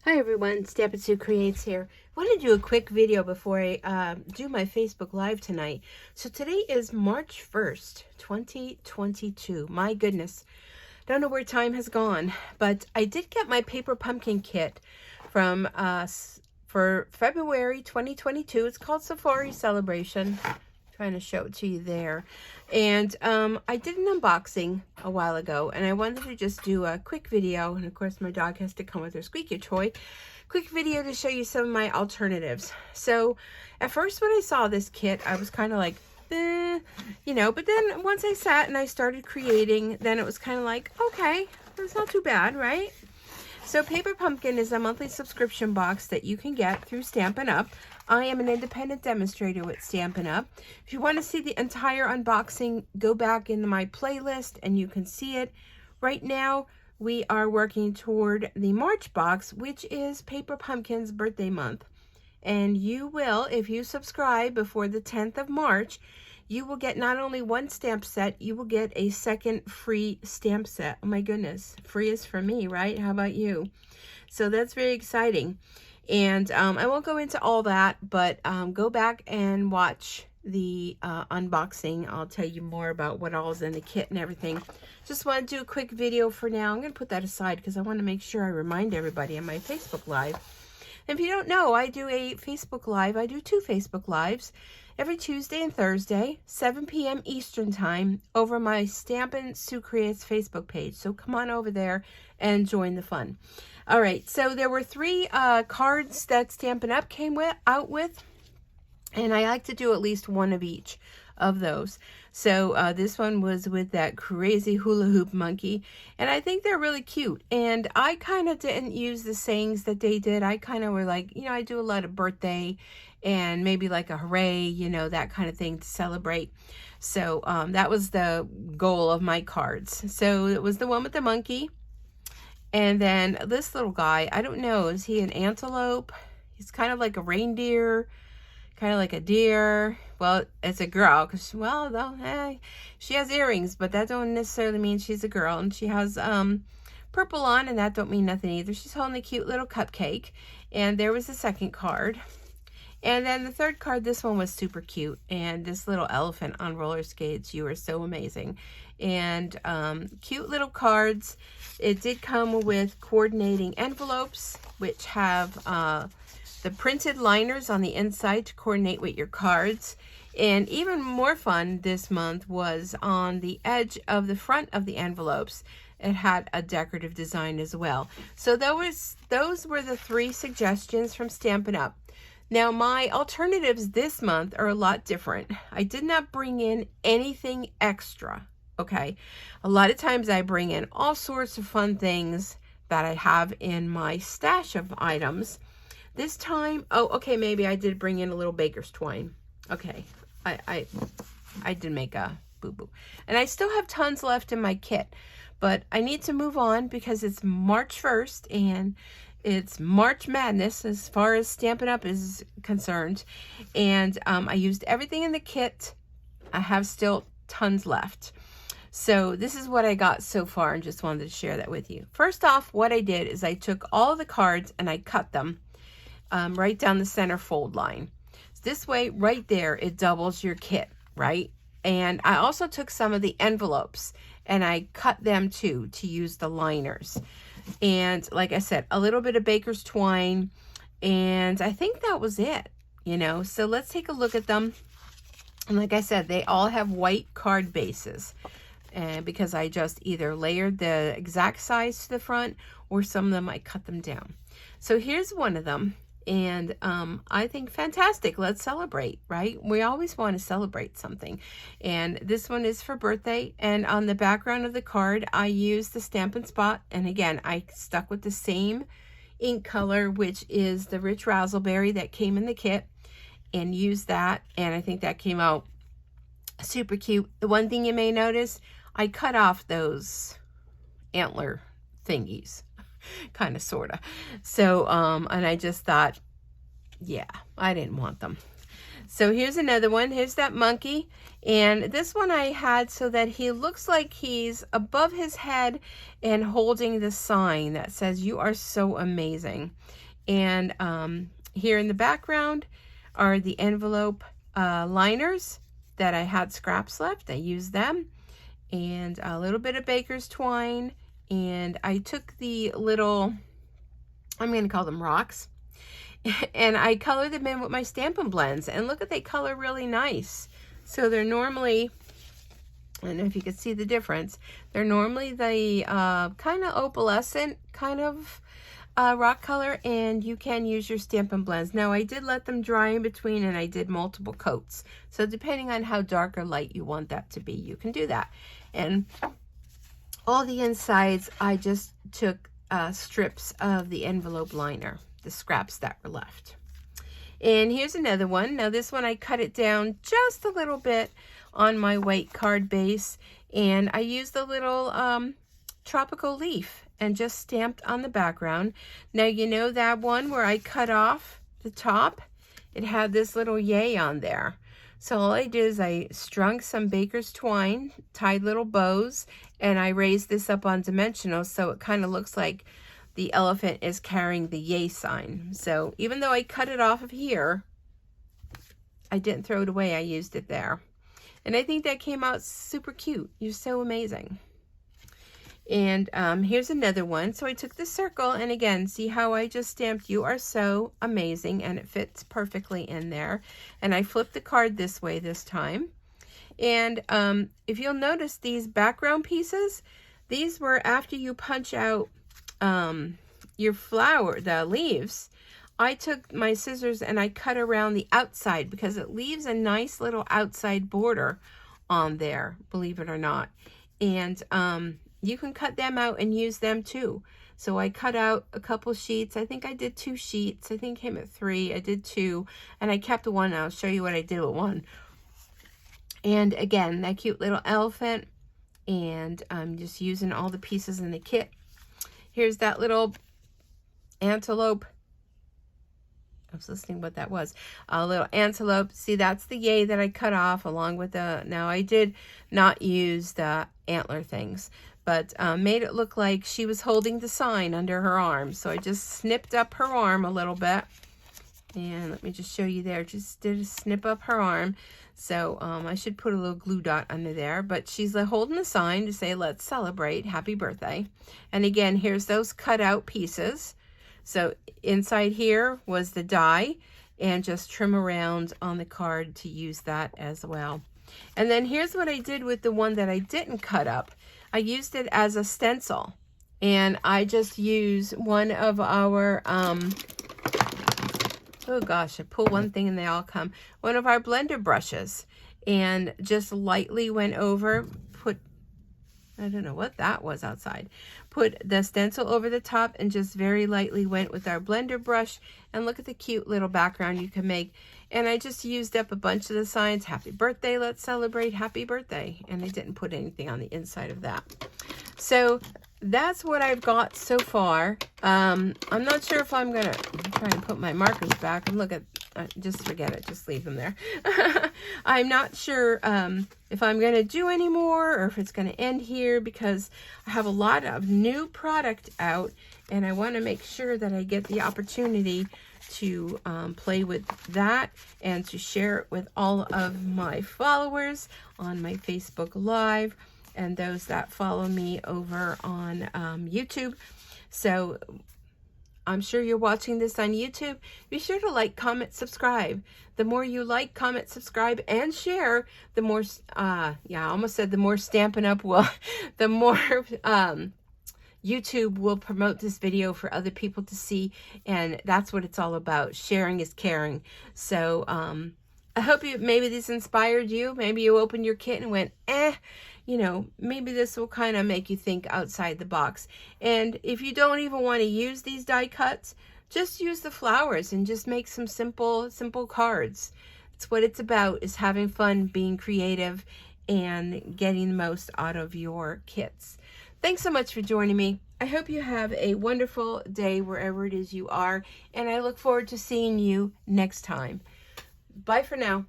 Hi everyone, Stampin' Sue Creates here. I want to do a quick video before I do my Facebook Live tonight. So today is March 1st, 2022. My goodness, don't know where time has gone, but I did get my paper pumpkin kit from for February 2022. It's called Safari Celebration. Trying to show it to you there. And I did an unboxing a while ago, and I wanted to just do a quick video. And of course my dog has to come with her squeaky toy. Quick video to show you some of my alternatives. So at first when I saw this kit, I was kind of like, you know, but then once I sat and I started creating, then it was kind of like, okay, that's not too bad, right? So Paper Pumpkin is a monthly subscription box that you can get through Stampin' Up. I am an independent demonstrator with Stampin' Up. If you want to see the entire unboxing, go back into my playlist and you can see it. Right now, we are working toward the March box, which is Paper Pumpkin's birthday month. And you will, if you subscribe before the 10th of March, you will get not only one stamp set, you will get a second free stamp set. Oh my goodness, free is for me, right? How about you? So that's very exciting. And I won't go into all that, but go back and watch the unboxing. I'll tell you more about what all is in the kit and everything. Just want to do a quick video for now. I'm going to put that aside because I want to make sure I remind everybody on my Facebook Live. And if you don't know, I do a Facebook Live. I do 2 Facebook Lives every Tuesday and Thursday, 7 p.m. Eastern Time, over my Stampin' Sue Creates Facebook page. So come on over there and join the fun. All right, so there were 3 cards that Stampin' Up came out with, and I like to do at least one of each of those. So this one was with that crazy hula hoop monkey, and I think they're really cute. And I kind of didn't use the sayings that they did. I kind of were like, you know, I do a lot of birthday and maybe like a hooray, you know, that kind of thing to celebrate. So that was the goal of my cards. So it was the one with the monkey. And then this little guy, I don't know, is he an antelope? He's kind of like a reindeer, kind of like a deer. Well, it's a girl, because, well, though, she has earrings, but that don't necessarily mean she's a girl. And she has purple on, and that don't mean nothing either. She's holding a cute little cupcake. And there was the second card. And then the third card, this one was super cute. And this little elephant on roller skates, you are so amazing. And cute little cards. It did come with coordinating envelopes, which have the printed liners on the inside to coordinate with your cards. And even more fun this month was on the edge of the front of the envelopes. It had a decorative design as well. So those were the 3 suggestions from Stampin' Up. Now, my alternatives this month are a lot different. I did not bring in anything extra, okay? A lot of times I bring in all sorts of fun things that I have in my stash of items. This time, oh, okay, maybe I did bring in a little baker's twine. Okay, I did make a boo-boo. And I still have tons left in my kit, but I need to move on because it's March 1st, and it's March Madness as far as Stampin' Up is concerned. And I used everything in the kit. I have still tons left. So this is what I got so far and just wanted to share that with you. First off, what I did is I took all the cards and I cut them right down the center fold line. So this way, right there, it doubles your kit, right? And I also took some of the envelopes and I cut them too to use the liners. And like I said, a little bit of baker's twine, and I think that was it, you know. So let's take a look at them. And like I said, they all have white card bases, and because I just either layered the exact size to the front, or some of them I cut them down. So here's one of them, and I think fantastic. Let's celebrate, right? We always want to celebrate something. And this one is for birthday. And on the background of the card, I used the Stampin' Spot. And again, I stuck with the same ink color, which is the Rich Razzleberry that came in the kit, and used that. And I think that came out super cute. The one thing you may notice, I cut off those antler thingies. Kind of, sort of. So, and I just thought, yeah, I didn't want them. So here's another one. Here's that monkey. And this one I had so that he looks like he's above his head and holding the sign that says, "You are so amazing." And here in the background are the envelope liners that I had scraps left. I used them. And a little bit of baker's twine. And I took the little, I'm going to call them rocks, and I colored them in with my Stampin' Blends. And look at, they color really nice. So they're normally, I don't know if you can see the difference, they're normally the kind of opalescent kind of rock color, and you can use your Stampin' Blends. Now I did let them dry in between, and I did multiple coats. So depending on how dark or light you want that to be, you can do that. And all the insides, I just took strips of the envelope liner, the scraps that were left. And here's another one. Now this one I cut it down just a little bit on my white card base, and I used a little tropical leaf and just stamped on the background. Now you know that one where I cut off the top, it had this little yay on there. So all I did is I strung some baker's twine, tied little bows, and I raised this up on dimensional so it kind of looks like the elephant is carrying the yay sign. So even though I cut it off of here, I didn't throw it away. I used it there. And I think that came out super cute. You're so amazing. And here's another one. So I took the circle, and again, see how I just stamped "You are so amazing," and it fits perfectly in there. And I flipped the card this way this time. And if you'll notice, these background pieces, these were after you punch out your flower, the leaves. I took my scissors and I cut around the outside because it leaves a nice little outside border on there, believe it or not. And you can cut them out and use them too. So I cut out a couple sheets. I think I did 2 sheets. I think it came at 3. I did 2, and I kept one. I'll show you what I did with one. And again, that cute little elephant, and I'm just using all the pieces in the kit. Here's that little antelope. I was listening what that was. A little antelope. See, that's the yay that I cut off along with the, now I did not use the antler things, but made it look like she was holding the sign under her arm. So I just snipped up her arm a little bit. And let me just show you there. Just did a snip up her arm. So I should put a little glue dot under there. But she's holding the sign to say, "Let's celebrate. Happy birthday." And again, here's those cut out pieces. So inside here was the die, and just trim around on the card to use that as well. And then here's what I did with the one that I didn't cut up. I used it as a stencil, and I just use one of our, oh gosh, I pull one thing and they all come, one of our blender brushes, and just lightly went over, put, I don't know what that was outside, put the stencil over the top and just very lightly went with our blender brush. And look at the cute little background you can make. And I just used up a bunch of the signs. Happy birthday, let's celebrate, happy birthday. And I didn't put anything on the inside of that. So that's what I've got so far. I'm not sure if I'm going to try and put my markers back and look at, just forget it, just leave them there. I'm not sure if I'm going to do any more or if it's going to end here, because I have a lot of new product out and I want to make sure that I get the opportunity to play with that and to share it with all of my followers on my Facebook Live and those that follow me over on YouTube. So I'm sure you're watching this on YouTube. Be sure to like, comment, subscribe. The more you like, comment, subscribe, and share, the more, yeah, I almost said the more Stampin' Up will, the more YouTube will promote this video for other people to see. And that's what it's all about. Sharing is caring. So I hope maybe this inspired you. Maybe you opened your kit and went, you know, maybe this will kind of make you think outside the box. And if you don't even want to use these die cuts, just use the flowers and just make some simple cards. It's what it's about, is having fun, being creative, and getting the most out of your kits. Thanks so much for joining me. I hope you have a wonderful day wherever it is you are, and I look forward to seeing you next time. Bye for now.